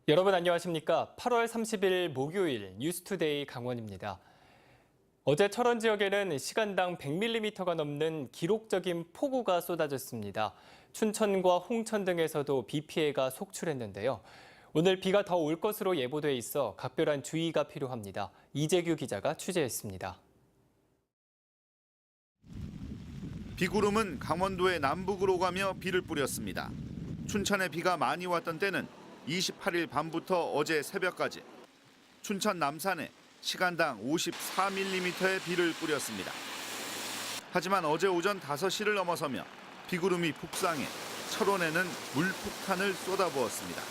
여러분 안녕하십니까? 8월 30일 목요일 뉴스투데이 강원입니다. 어제 철원 지역에는 시간당 100mm가 넘는 기록적인 폭우가 쏟아졌습니다. 춘천과 홍천 등에서도 비 피해가 속출했는데요. 오늘 비가 더 올 것으로 예보돼 있어 각별한 주의가 필요합니다. 이재규 기자가 취재했습니다. 비구름은 강원도의 남북으로 가며 비를 뿌렸습니다. 춘천에 비가 많이 왔던 때는 28일 밤부터 어제 새벽까지 춘천 남산에 시간당 54mm의 비를 뿌렸습니다. 하지만 어제 오전 5시를 넘어서며 비구름이 북상해 철원에는 물폭탄을 쏟아부었습니다.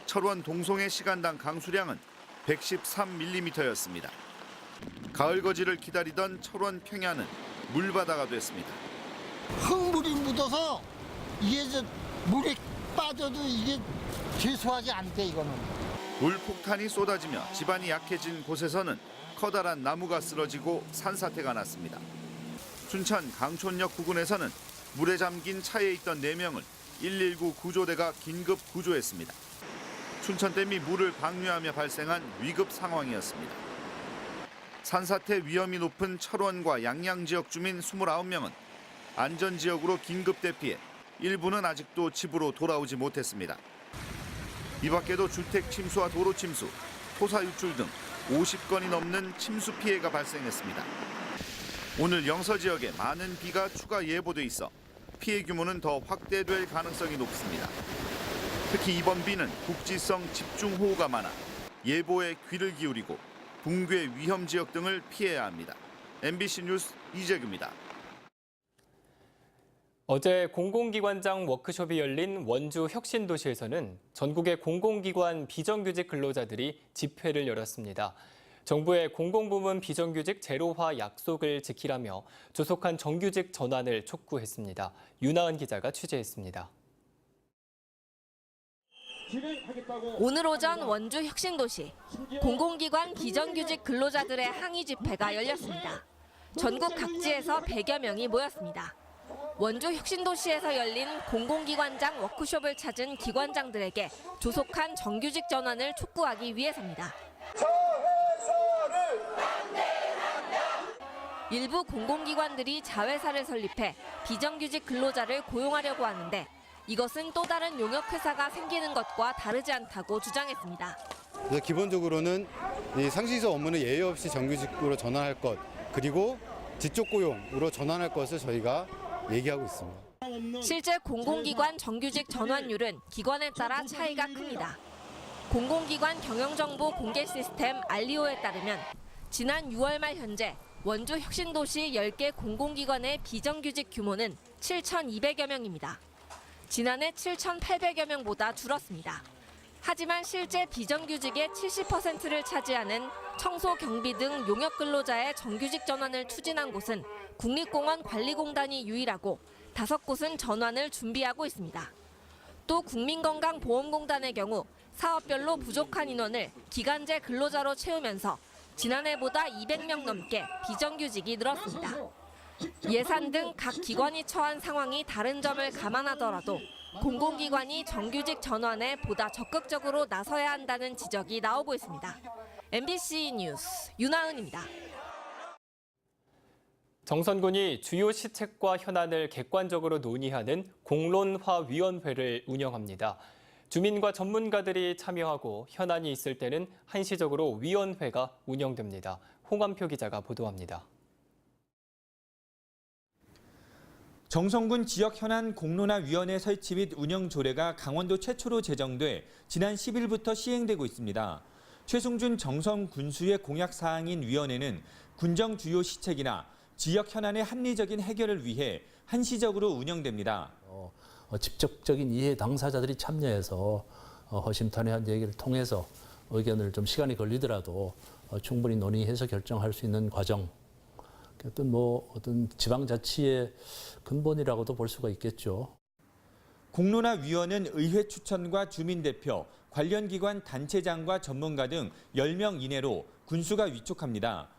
철원 동송의 시간당 강수량은 113mm였습니다. 가을 거지를 기다리던 철원 평야는 물바다가 됐습니다. 흙물이 묻어서 이게 물이 빠져도 이게 죄수하지 않대 이거는. 물폭탄이 쏟아지며 지반이 약해진 곳에서는 커다란 나무가 쓰러지고 산사태가 났습니다. 춘천 강촌역 부근에서는 물에 잠긴 차에 있던 4명을 119 구조대가 긴급 구조했습니다. 춘천댐이 물을 방류하며 발생한 위급 상황이었습니다. 산사태 위험이 높은 철원과 양양 지역 주민 29명은 안전지역으로 긴급 대피해 일부는 아직도 집으로 돌아오지 못했습니다. 이 밖에도 주택 침수와 도로 침수, 토사 유출 등 50건이 넘는 침수 피해가 발생했습니다. 오늘 영서 지역에 많은 비가 추가 예보돼 있어 피해 규모는 더 확대될 가능성이 높습니다. 특히 이번 비는 국지성 집중호우가 많아 예보에 귀를 기울이고 붕괴 위험 지역 등을 피해야 합니다. MBC 뉴스 이재규입니다. 어제 공공기관장 워크숍이 열린 원주 혁신도시에서는 전국의 공공기관 비정규직 근로자들이 집회를 열었습니다. 정부의 공공부문 비정규직 제로화 약속을 지키라며 조속한 정규직 전환을 촉구했습니다. 윤하은 기자가 취재했습니다. 오늘 오전 원주 혁신도시 공공기관 비정규직 근로자들의 항의 집회가 열렸습니다. 전국 각지에서 100여 명이 모였습니다. 원주 혁신도시에서 열린 공공기관장 워크숍을 찾은 기관장들에게 조속한 정규직 전환을 촉구하기 위해서입니다. 일부 공공기관들이 자회사를 설립해 비정규직 근로자를 고용하려고 하는데 이것은 또 다른 용역회사가 생기는 것과 다르지 않다고 주장했습니다. 기본적으로는 이 상시서 업무는 예외 없이 정규직으로 전환할 것, 그리고 지적 고용으로 전환할 것을 저희가 얘기하고 있습니다. 실제 공공기관 정규직 전환율은 기관에 따라 차이가 큽니다. 공공기관 경영정보 공개 시스템 알리오에 따르면 지난 6월 말 현재 원주 혁신도시 10개 공공기관의 비정규직 규모는 7,200여 명입니다. 지난해 7,800여 명보다 줄었습니다. 하지만 실제 비정규직의 70%를 차지하는 청소, 경비 등 용역 근로자의 정규직 전환을 추진한 곳은 국립공원관리공단이 유일하고 5곳은 전환을 준비하고 있습니다. 또 국민건강보험공단의 경우 사업별로 부족한 인원을 기간제 근로자로 채우면서 지난해보다 200명 넘게 비정규직이 늘었습니다. 예산 등 각 기관이 처한 상황이 다른 점을 감안하더라도 공공기관이 정규직 전환에 보다 적극적으로 나서야 한다는 지적이 나오고 있습니다. MBC 뉴스 윤하은입니다. 정선군이 주요 시책과 현안을 객관적으로 논의하는 공론화위원회를 운영합니다. 주민과 전문가들이 참여하고 현안이 있을 때는 한시적으로 위원회가 운영됩니다. 홍원표 기자가 보도합니다. 정선군 지역 현안 공론화위원회 설치 및 운영 조례가 강원도 최초로 제정돼 지난 10일부터 시행되고 있습니다. 최승준 정선 군수의 공약 사항인 위원회는 군정 주요 시책이나 지역 현안의 합리적인 해결을 위해 한시적으로 운영됩니다. 직접적인 이해 당사자들이 참여해서 허심탄회한 얘기를 통해서 의견을 좀 시간이 걸리더라도 충분히 논의해서 결정할 수 있는 과정. 어떤 지방자치의 근본이라고도 볼 수가 있겠죠. 공론화위원회는 의회 추천과 주민대표, 관련 기관 단체장과 전문가 등 10명 이내로 군수가 위촉합니다.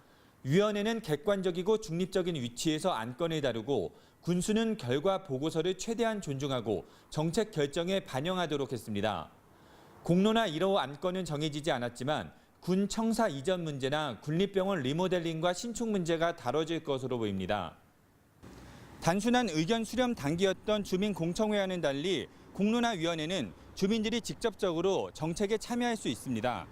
위원회는 객관적이고 중립적인 위치에서 안건을 다루고 군수는 결과 보고서를 최대한 존중하고 정책 결정에 반영하도록 했습니다. 공로나 1호 안건은 정해지지 않았지만 군 청사 이전 문제나 군립병원 리모델링과 신축 문제가 다뤄질 것으로 보입니다. 단순한 의견 수렴 단계였던 주민공청회와는 달리 공론화위원회는 주민들이 직접적으로 정책에 참여할 수 있습니다.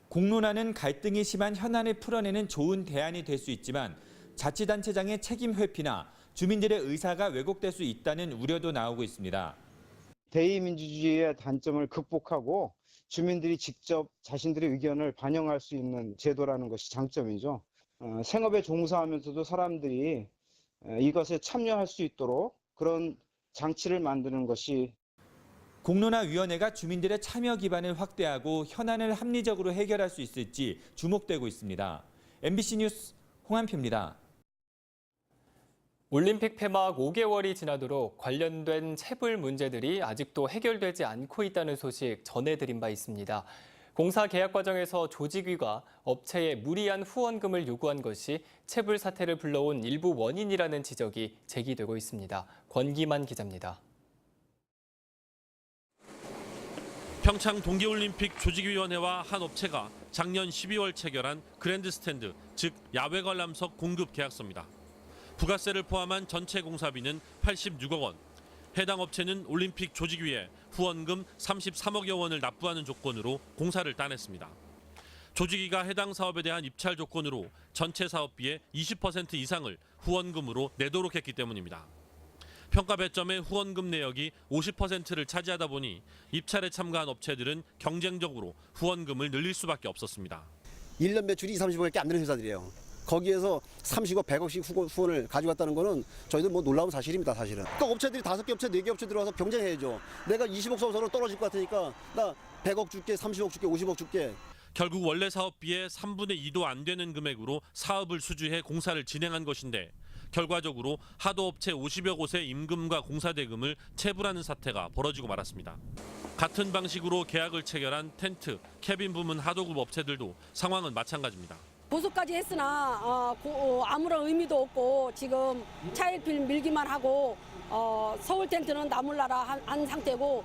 공론화는 갈등이 심한 현안을 풀어내는 좋은 대안이 될 수 있지만 자치단체장의 책임 회피나 주민들의 의사가 왜곡될 수 있다는 우려도 나오고 있습니다. 대의민주주의의 단점을 극복하고 주민들이 직접 자신들의 의견을 반영할 수 있는 제도라는 것이 장점이죠. 생업에 종사하면서도 사람들이 이것에 참여할 수 있도록 그런 장치를 만드는 것이 공론화위원회가 주민들의 참여 기반을 확대하고 현안을 합리적으로 해결할 수 있을지 주목되고 있습니다. MBC 뉴스 홍한표입니다. 올림픽 폐막 5개월이 지나도록 관련된 체불 문제들이 아직도 해결되지 않고 있다는 소식 전해드린 바 있습니다. 공사 계약 과정에서 조직위가 업체에 무리한 후원금을 요구한 것이 체불 사태를 불러온 일부 원인이라는 지적이 제기되고 있습니다. 권기만 기자입니다. 평창 동계올림픽 조직위원회와 한 업체가 작년 12월 체결한 그랜드스탠드, 즉 야외 관람석 공급 계약서입니다. 부가세를 포함한 전체 공사비는 86억 원. 해당 업체는 올림픽 조직위에 후원금 33억여 원을 납부하는 조건으로 공사를 따냈습니다. 조직위가 해당 사업에 대한 입찰 조건으로 전체 사업비의 20% 이상을 후원금으로 내도록 했기 때문입니다. 평가 배점의 후원금 내역이 50%를 차지하다 보니 입찰에 참가한 업체들은 경쟁적으로 후원금을 늘릴 수밖에 없었습니다. 1년 매출이 2, 30억밖에 안 되는 회사들이에요. 거기에서 30억, 100억씩 후원을 가져갔다는 거는 저희들 뭐 놀라운 사실입니다, 사실은. 또 업체들이 5개 업체, 4개 업체 들어와서 경쟁해야죠. 내가 20억 써서는 떨어질 것 같으니까 나 100억 줄게, 30억 줄게, 50억 줄게. 결국 원래 사업비의 3분의 2도 안 되는 금액으로 사업을 수주해 공사를 진행한 것인데 결과적으로 하도업체 50여 곳의 임금과 공사대금을 체불하는 사태가 벌어지고 말았습니다. 같은 방식으로 계약을 체결한 텐트, 캐빈 부문 하도급 업체들도 상황은 마찬가지입니다. 보수까지 했으나 아무런 의미도 없고 지금 차일필 밀기만 하고 서울 텐트는 나몰라라 한 상태고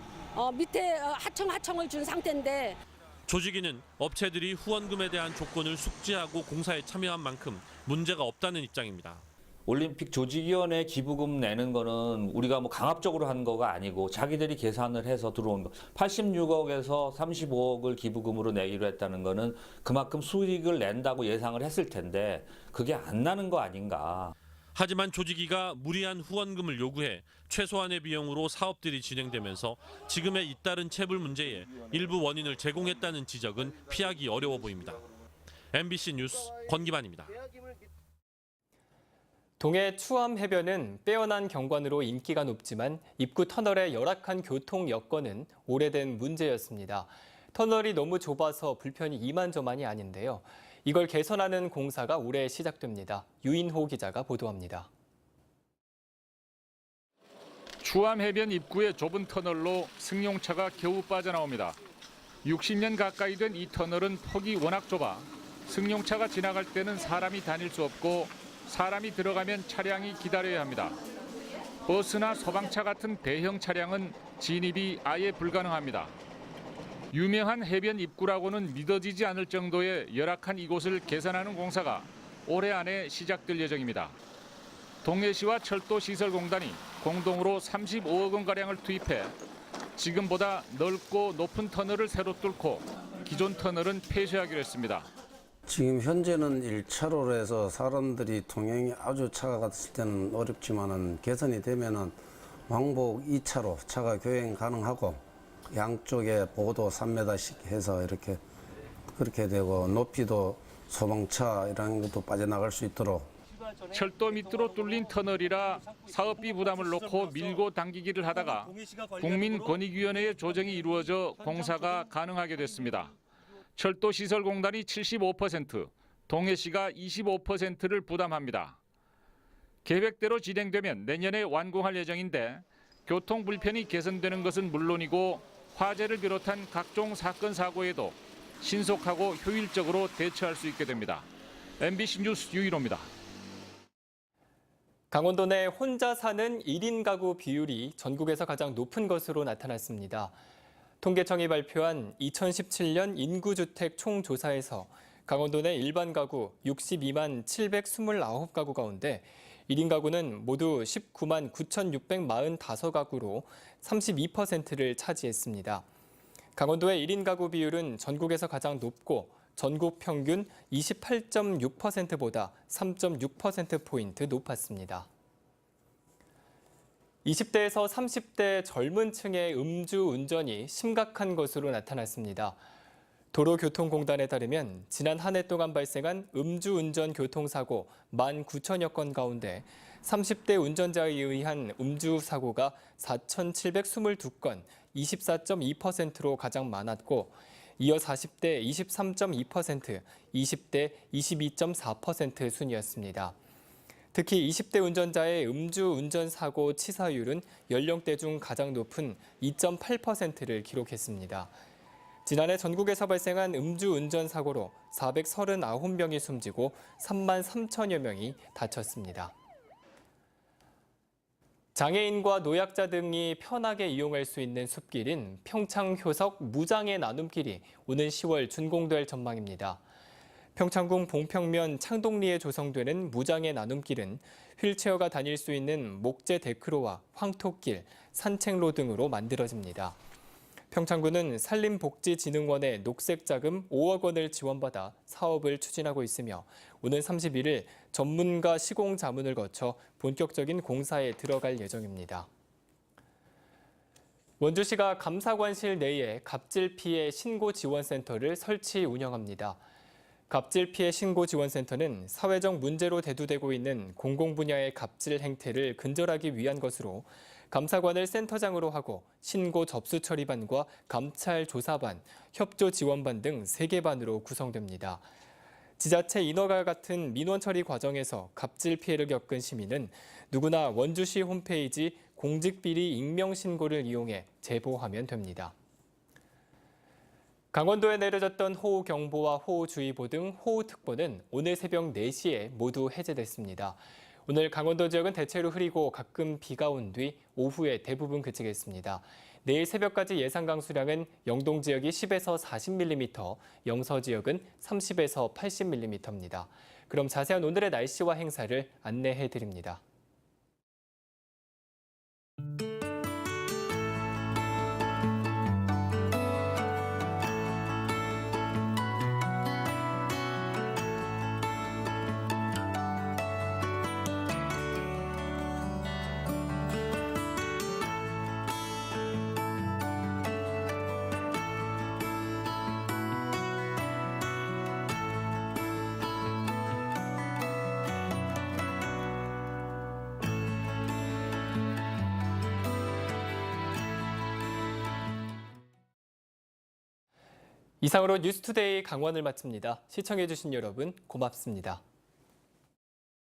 밑에 하청을 준 상태인데 조직위는 업체들이 후원금에 대한 조건을 숙지하고 공사에 참여한 만큼 문제가 없다는 입장입니다. 올림픽 조직위원회 기부금 내는 거는 우리가 뭐 강압적으로 한 거가 아니고 자기들이 계산을 해서 들어온 거. 86억에서 35억을 기부금으로 내기로 했다는 거는 그만큼 수익을 낸다고 예상을 했을 텐데 그게 안 나는 거 아닌가. 하지만 조직위가 무리한 후원금을 요구해 최소한의 비용으로 사업들이 진행되면서 지금의 잇따른 체불 문제에 일부 원인을 제공했다는 지적은 피하기 어려워 보입니다. MBC 뉴스 권기만입니다. 동해 추암 해변은 빼어난 경관으로 인기가 높지만 입구 터널의 열악한 교통 여건은 오래된 문제였습니다. 터널이 너무 좁아서 불편이 이만저만이 아닌데요. 이걸 개선하는 공사가 올해 시작됩니다. 유인호 기자가 보도합니다. 추암 해변 입구의 좁은 터널로 승용차가 겨우 빠져나옵니다. 60년 가까이 된 이 터널은 폭이 워낙 좁아 승용차가 지나갈 때는 사람이 다닐 수 없고 사람이 들어가면 차량이 기다려야 합니다. 버스나 소방차 같은 대형 차량은 진입이 아예 불가능합니다. 유명한 해변 입구라고는 믿어지지 않을 정도의 열악한 이곳을 개선하는 공사가 올해 안에 시작될 예정입니다. 동해시와 철도시설공단이 공동으로 35억 원가량을 투입해 지금보다 넓고 높은 터널을 새로 뚫고 기존 터널은 폐쇄하기로 했습니다. 지금 현재는 1차로로 해서 사람들이 통행이 아주 차가 갔을 때는 어렵지만은 개선이 되면은 왕복 2차로 차가 교행 가능하고 양쪽에 보도 3m씩 해서 이렇게 그렇게 되고 높이도 소방차 이런 것도 빠져나갈 수 있도록. 철도 밑으로 뚫린 터널이라 사업비 부담을 놓고 밀고 당기기를 하다가 국민권익위원회의 조정이 이루어져 공사가 가능하게 됐습니다. 철도시설공단이 75%, 동해시가 25%를 부담합니다. 계획대로 진행되면 내년에 완공할 예정인데 교통 불편이 개선되는 것은 물론이고 화재를 비롯한 각종 사건 사고에도 신속하고 효율적으로 대처할 수 있게 됩니다. MBC 뉴스 유일호입니다. 강원도 내 혼자 사는 1인 가구 비율이 전국에서 가장 높은 것으로 나타났습니다. 통계청이 발표한 2017년 인구주택 총조사에서 강원도 내 일반 가구 62만 729가구 가운데 1인 가구는 모두 19만 9,645가구로 32%를 차지했습니다. 강원도의 1인 가구 비율은 전국에서 가장 높고 전국 평균 28.6%보다 3.6%포인트 높았습니다. 20대에서 30대 젊은 층의 음주운전이 심각한 것으로 나타났습니다. 도로교통공단에 따르면 지난 한 해 동안 발생한 음주운전 교통사고 19,000여 건 가운데 30대 운전자에 의한 음주사고가 4,722건, 24.2%로 가장 많았고 이어 40대 23.2%, 20대 22.4% 순이었습니다. 특히 20대 운전자의 음주운전 사고 치사율은 연령대 중 가장 높은 2.8%를 기록했습니다. 지난해 전국에서 발생한 음주운전 사고로 439명이 숨지고 3만 3천여 명이 다쳤습니다. 장애인과 노약자 등이 편하게 이용할 수 있는 숲길인 평창효석 무장애 나눔길이 오는 10월 준공될 전망입니다. 평창군 봉평면 창동리에 조성되는 무장애 나눔길은 휠체어가 다닐 수 있는 목재 데크로와 황토길, 산책로 등으로 만들어집니다. 평창군은 산림복지진흥원의 녹색자금 5억 원을 지원받아 사업을 추진하고 있으며 오는 31일 전문가 시공 자문을 거쳐 본격적인 공사에 들어갈 예정입니다. 원주시가 감사관실 내에 갑질 피해 신고 지원센터를 설치 운영합니다. 갑질 피해 신고 지원센터는 사회적 문제로 대두되고 있는 공공 분야의 갑질 행태를 근절하기 위한 것으로 감사관을 센터장으로 하고 신고 접수 처리반과 감찰 조사반, 협조 지원반 등 3개 반으로 구성됩니다. 지자체 인허가 같은 민원 처리 과정에서 갑질 피해를 겪은 시민은 누구나 원주시 홈페이지 공직비리 익명 신고를 이용해 제보하면 됩니다. 강원도에 내려졌던 호우경보와 호우주의보 등 호우특보는 오늘 새벽 4시에 모두 해제됐습니다. 오늘 강원도 지역은 대체로 흐리고 가끔 비가 온 뒤 오후에 대부분 그치겠습니다. 내일 새벽까지 예상 강수량은 영동 지역이 10에서 40mm, 영서 지역은 30에서 80mm입니다. 그럼 자세한 오늘의 날씨와 행사를 안내해 드립니다. 이상으로 뉴스투데이 강원을 마칩니다. 시청해주신 여러분 고맙습니다.